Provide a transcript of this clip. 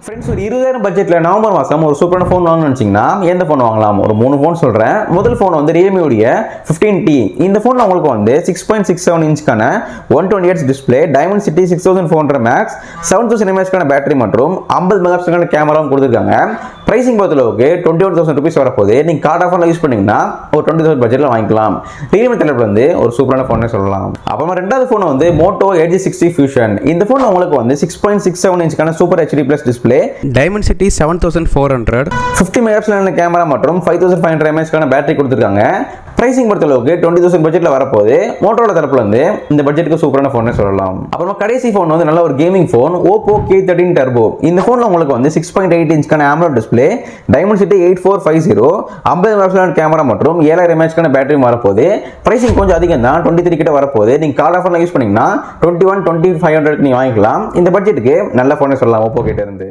Friends, ஒரு 20,000 பட்ஜெட்டில் November மாதம் ஒரு சூப்பரான ஃபோன் வாங்கணும்னு நினச்சிங்கன்னா எந்த ஃபோன் வாங்கலாம்? ஒரு 3 ஃபோன் சொல்கிறேன். முதல் ஃபோன் வந்து ரியல்மியுடைய 15T. இந்த ஃபோனில் உங்களுக்கு வந்து 6.67 இன்ச்சுக்கான 120Hz display, Dimensity 6400 max, 7000 mAh battery மற்றும் 50 மெகாபிக்சல் கேமராவும் கொடுத்துருக்காங்க. பிரைசிங் பொறுத்தளவுக்கு 21,000 rupees வரப்போது. நீங்கள் கார்டு ஆஃபரில் யூஸ் பண்ணிங்கன்னா ஒரு 20,000 பட்ஜெட்டில் வாங்கிக்கலாம். ரியல்மி தரப்புல வந்து ஒரு சூப்பரான ஃபோனே சொல்லலாம். அப்புறமா ரெண்டாவது ஃபோன் வந்து மோட்டோ Edge 60 Fusion. இந்த ஃபோன் உங்களுக்கு வந்து 6.67 இன்ச்சுக்கான super HD Plus display, Dimensity 7400, 50 megapixel camera மற்றும் 5500 mAh பேட்டரி கொடுத்துருக்காங்க. பிரைசிங் பொறுத்தளவுக்கு 20,000 பட்ஜெட்டில் வரப்போது. மோட்டோரோட தரப்புல இருந்து இந்த பட்ஜெட்டுக்கு சூப்பரான ஃபோனே சொல்லலாம். அப்புறமா கடைசி ஃபோன் வந்து நல்ல ஒரு gaming phone, Oppo K13 Turbo. இந்த ஃபோனில் உங்களுக்கு வந்து 6.8 இன்ச்சுக்கான AMOLED display, diamond city 8450, 50 megapixel camera மற்றும் 7000 mAh பேட்டரி வரப்போது. பிரைசிங் கொஞ்சம் அதிகம் தான், 23 கிட்ட வரப்போது. நீங்கள் கார்டு ஆஃபரில் யூஸ் பண்ணீங்கன்னா 21,500 நீங்கள் வாங்கிக்கலாம். இந்த பட்ஜெட்டுக்கு நல்ல ஃபோனே சொல்லலாம் Oppo கிட்ட இருந்து.